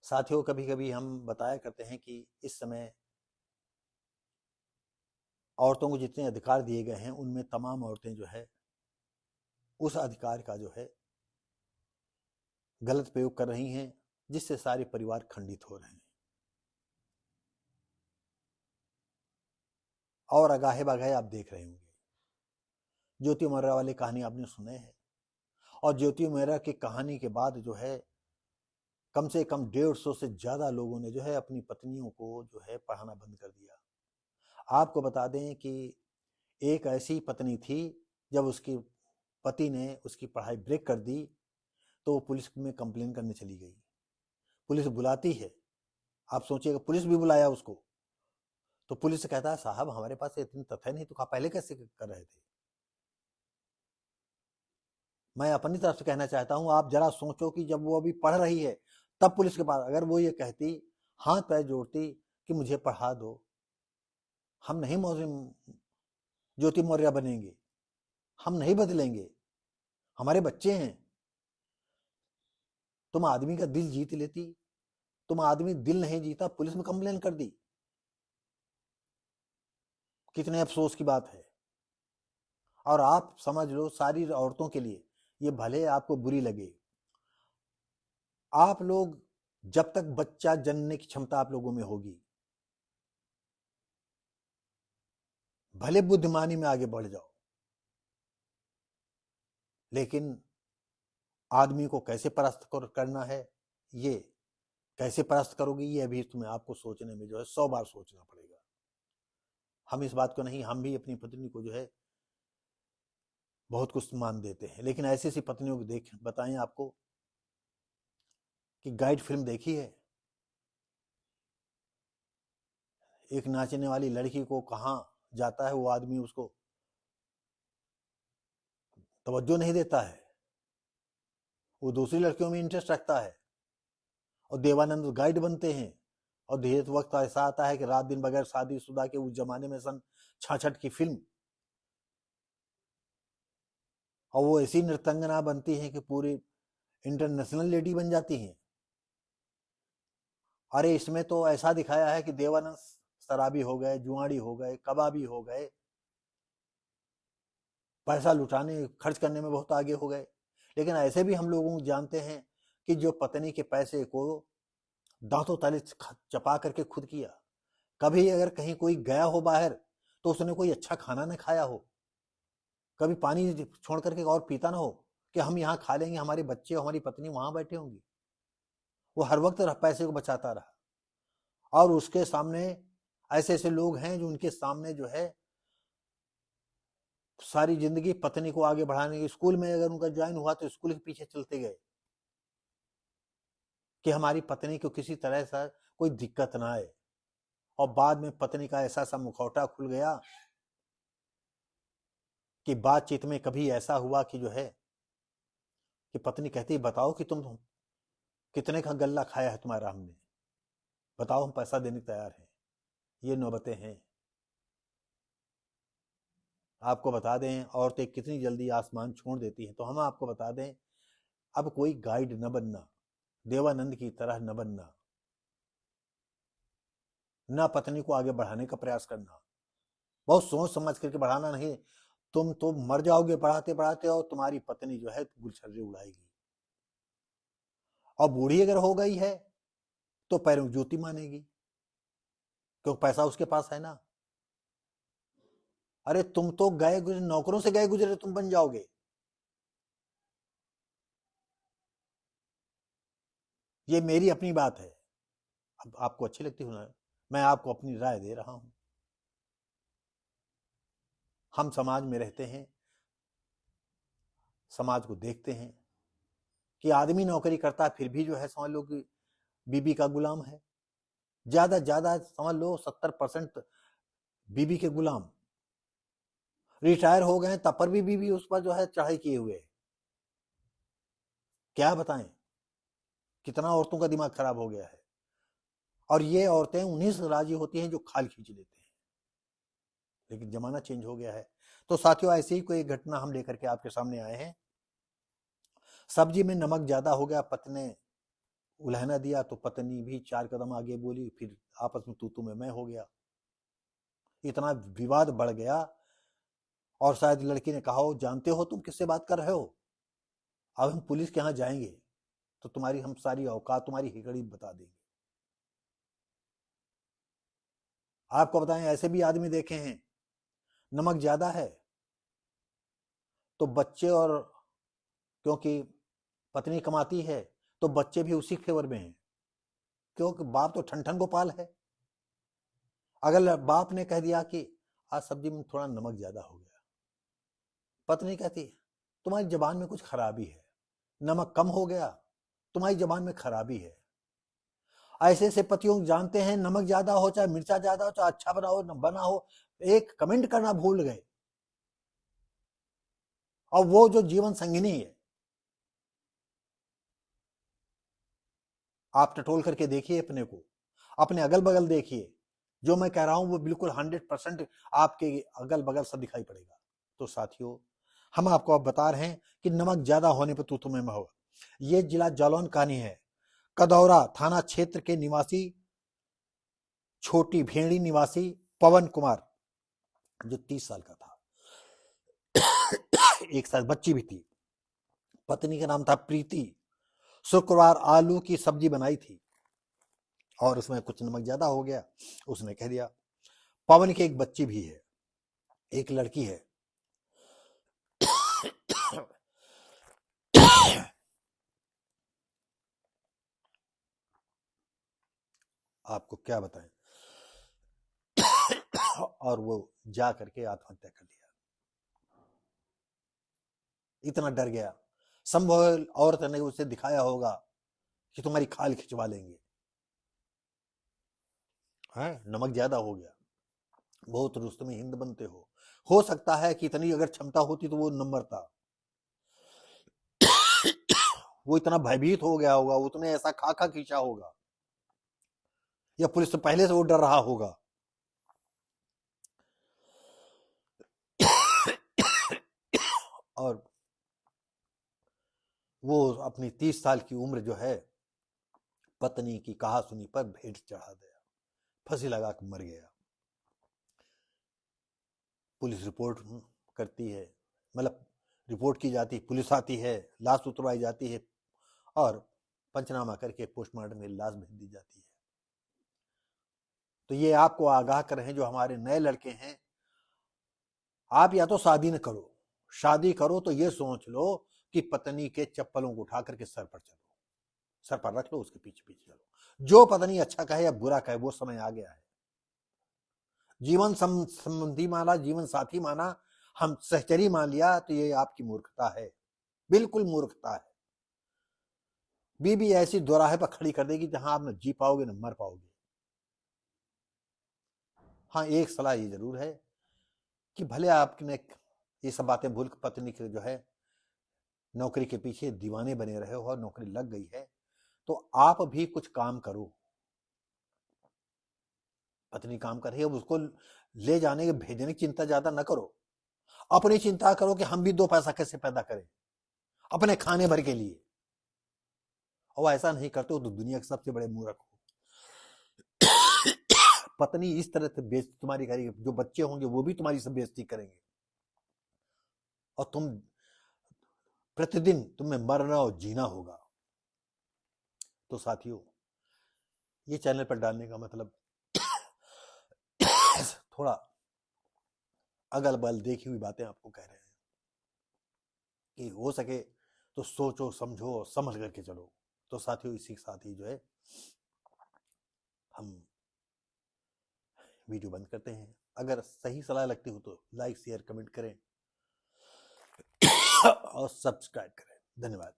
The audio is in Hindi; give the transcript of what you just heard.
साथियों, कभी कभी हम बताया करते हैं कि इस समय औरतों को जितने अधिकार दिए गए हैं उनमें तमाम औरतें जो है उस अधिकार का जो है गलत प्रयोग कर रही हैं, जिससे सारे परिवार खंडित हो रहे हैं। और अगाहे बगाहे आप देख रहे होंगे, ज्योति मौर्या वाली कहानी आपने सुने हैं। और ज्योति मौर्या की कहानी के बाद जो है कम से कम 150 से ज्यादा लोगों ने जो है अपनी पत्नियों को जो है पढ़ाना बंद कर दिया। आपको बता दें कि एक ऐसी पत्नी थी, जब उसके पति ने उसकी पढ़ाई ब्रेक कर दी तो वो पुलिस में कंप्लेन करने चली गई। पुलिस बुलाती है, आप सोचिएगा, पुलिस भी बुलाया उसको, तो पुलिस से कहता है साहब हमारे पास इतनी तथ्य नहीं, तो पहले कैसे कर रहे थे। मैं अपनी तरफ से कहना चाहता हूं, आप जरा सोचो कि जब वो अभी पढ़ रही है तब पुलिस के पास अगर वो ये कहती, हाथ पैर जोड़ती कि मुझे पढ़ा दो, हम नहीं ज्योति मौर्य बनेंगे, हम नहीं बदलेंगे, हमारे बच्चे हैं। तुम आदमी का दिल जीत लेती, तुम आदमी दिल नहीं जीता, पुलिस में कंप्लेन कर दी। कितने अफसोस की बात है। और आप समझ लो, सारी औरतों के लिए ये भले आपको बुरी लगे, आप लोग जब तक बच्चा जनने की क्षमता आप लोगों में होगी, भले बुद्धिमानी में आगे बढ़ जाओ, लेकिन आदमी को कैसे परास्त करना है, ये कैसे परास्त करोगे, ये अभी तुम्हें आपको सोचने में जो है 100 बार सोचना पड़ेगा। हम इस बात को नहीं, हम भी अपनी पत्नी को जो है बहुत कुछ मान देते हैं, लेकिन ऐसी ऐसी पत्नियों को देख बताएं आपको कि गाइड फिल्म देखी है, एक नाचने वाली लड़की को कहाँ जाता है वो आदमी उसको तवज्जो नहीं देता है, वो दूसरी लड़कियों में इंटरेस्ट रखता है। और देवानंद गाइड बनते हैं, और धीरे वक्त ऐसा आता है कि रात दिन बगैर शादीशुदा के, उस जमाने में सन 66 की फिल्म, और वो ऐसी नृतंगना बनती हैं कि पूरी इंटरनेशनल लेडी बन जाती हैं। अरे इसमें तो ऐसा दिखाया है कि देवानंद शराबी हो गए, जुआड़ी हो गए, कबाबी हो गए, पैसा लुटाने खर्च करने में बहुत आगे हो गए। लेकिन ऐसे भी हम लोगों को जानते हैं कि जो पत्नी के पैसे को दांतों तले चपा करके खुद किया। कभी अगर कहीं कोई गया हो बाहर तो उसने कोई अच्छा खाना न खाया हो, कभी पानी छोड़ करके और पीता ना हो कि हम यहाँ खा लेंगे, हमारे बच्चे हमारी पत्नी वहां बैठे होंगी। वो हर वक्त पैसे को बचाता रहा। और उसके सामने ऐसे ऐसे लोग हैं जो उनके सामने जो है सारी जिंदगी पत्नी को आगे बढ़ाने की, स्कूल में अगर उनका ज्वाइन हुआ तो स्कूल के पीछे चलते गए कि हमारी पत्नी को किसी तरह से कोई दिक्कत ना आए। और बाद में पत्नी का ऐसा सा मुखौटा खुल गया कि बातचीत में कभी ऐसा हुआ कि जो है कि पत्नी कहती बताओ कि तुम कितने का गल्ला खाया है तुम्हारा हमने, बताओ हम पैसा देने को तैयार हैं। ये नौबतें हैं। आपको बता दें औरतें कितनी जल्दी आसमान छोड़ देती हैं, तो हम आपको बता दें अब कोई गाइड न बनना, देवानंद की तरह न बनना, न पत्नी को आगे बढ़ाने का प्रयास करना, बहुत सोच समझ करके बढ़ाना नहीं। तुम तो मर जाओगे पढ़ाते पढ़ाते, और तुम्हारी पत्नी जो है गुलछर्रे उड़ाएगी। और बूढ़ी अगर हो गई है तो पैरों की जूती मानेगी, क्योंकि पैसा उसके पास है ना। अरे तुम तो गए गुजरे, नौकरों से गए गुजरे तुम बन जाओगे। ये मेरी अपनी बात है, अब आपको अच्छी लगती हो ना, मैं आपको अपनी राय दे रहा हूं। हम समाज में रहते हैं, समाज को देखते हैं कि आदमी नौकरी करता है फिर भी जो है समझ लो कि बीबी का गुलाम है। ज्यादा समझ लो 70% बीबी के गुलाम। रिटायर हो गए तब पर भी बीबी उस पर जो है चढ़ाई किए हुए। क्या बताएं, कितना औरतों का दिमाग खराब हो गया है। और ये औरतें उन्हीं से राजी होती हैं जो खाल खींच लेते हैं। लेकिन जमाना चेंज हो गया है। तो साथियों, ऐसी ही कोई घटना हम लेकर के आपके सामने आए हैं। सब्जी में नमक ज्यादा हो गया, पत्नी उलहना दिया तो पत्नी भी 4 कदम आगे बोली, फिर आपस में तू में मैं हो गया। इतना विवाद बढ़ गया और शायद लड़की ने कहा हो, जानते हो तुम किससे बात कर रहे हो, अब हम पुलिस के यहाँ जाएंगे तो तुम्हारी हम सारी औकात, तुम्हारी हिकड़ी बता देंगे। आपको बताएं, ऐसे भी आदमी देखे हैं, नमक ज्यादा है तो बच्चे, और क्योंकि पत्नी कमाती है तो बच्चे भी उसी फेवर में हैं, क्योंकि बाप तो ठन गोपाल है। अगर बाप ने कह दिया कि आज सब्जी में थोड़ा नमक ज्यादा हो गया, पत्नी कहती तुम्हारी जबान में कुछ खराबी है, नमक कम हो गया, तुम्हारी जबान में खराबी है। ऐसे ऐसे पतियों जानते हैं, नमक ज्यादा हो चाहे मिर्चा ज्यादा हो, चाहे अच्छा बना हो न बना हो, एक कमेंट करना भूल गए। और वो जो जीवन संगिनी है, आप टटोल करके देखिए अपने को, अपने अगल बगल देखिए, जो मैं कह रहा हूं वो बिल्कुल 100% आपके अगल बगल सब दिखाई पड़ेगा। तो साथियों, हम आपको अब बता रहे हैं कि नमक ज्यादा होने पर तू में होगा। ये जिला जालौन कहानी है। कदौरा थाना क्षेत्र के निवासी, छोटी भेड़ी निवासी पवन कुमार, जो 30 साल का था, एक साथ बच्ची भी थी, पत्नी का नाम था प्रीति। शुक्रवार आलू की सब्जी बनाई थी और उसमें कुछ नमक ज्यादा हो गया, उसने कह दिया। पवन की एक बच्ची भी है, एक लड़की है। आपको क्या बताएं, और वो जा करके आत्महत्या कर लिया। इतना डर गया, संभव औरत ने उसे दिखाया होगा कि तुम्हारी खाल खिंचवा लेंगे, है नमक ज्यादा हो गया, बहुत रुस्तम हिंद बनते हो सकता है कि इतनी अगर क्षमता होती तो वो नंबर था। वो इतना भयभीत हो गया होगा, उसने ऐसा खाका खींचा होगा, या पुलिस से पहले से वो डर रहा होगा। और वो अपनी 30 साल की उम्र जो है, पत्नी की कहा सुनी पर भेंट चढ़ा दिया, फांसी लगा कर मर गया। पुलिस रिपोर्ट करती है, मतलब रिपोर्ट की जाती, पुलिस आती है, लाश उतरवाई जाती है और पंचनामा करके पोस्टमार्टम में लाश भेज दी जाती है। तो ये आपको आगाह कर रहे हैं जो हमारे नए लड़के हैं, आप या तो शादी न करो, शादी करो तो ये सोच लो कि पत्नी के चप्पलों को उठा करके सर पर चलो, सर पर रख लो, उसके पीछे पीछे चलो। जो पत्नी अच्छा कहे या बुरा कहे, वो समय आ गया है। जीवन संबंधी माना, जीवन साथी माना, हम सहचरी मान लिया, तो ये आपकी मूर्खता है, बिल्कुल मूर्खता है। बीबी ऐसी दोराहे पर खड़ी कर देगी जहां आप न जी पाओगे न मर पाओगे। हाँ, एक सलाह ये जरूर है कि भले आपने ये सब बातें भूल पत्नी के जो है नौकरी के पीछे दीवाने बने रहे हो और नौकरी लग गई है, तो आप भी कुछ काम करो। पत्नी काम कर रही है, उसको ले जाने के भेजने की चिंता ज्यादा न करो, अपनी चिंता करो कि हम भी 2 पैसा कैसे पैदा करें अपने खाने भर के लिए। और ऐसा नहीं करते हो तो दुनिया के सबसे बड़े मूर्ख हो। पत्नी इस तरह से बेइज्जती तुम्हारी करेगी, जो बच्चे होंगे वो भी तुम्हारी सब बेइज्जती करेंगे, और तुम प्रतिदिन तुम्हें मरना और जीना होगा। तो साथियों, ये चैनल पर डालने का मतलब थोड़ा अगल बगल देखी हुई बातें आपको कह रहे हैं कि हो सके तो सोचो, समझो और समझ करके चलो। तो साथियों, इसी के साथ ही जो है हम वीडियो बंद करते हैं। अगर सही सलाह लगती हो तो लाइक शेयर कमेंट करें और सब्सक्राइब करें। धन्यवाद।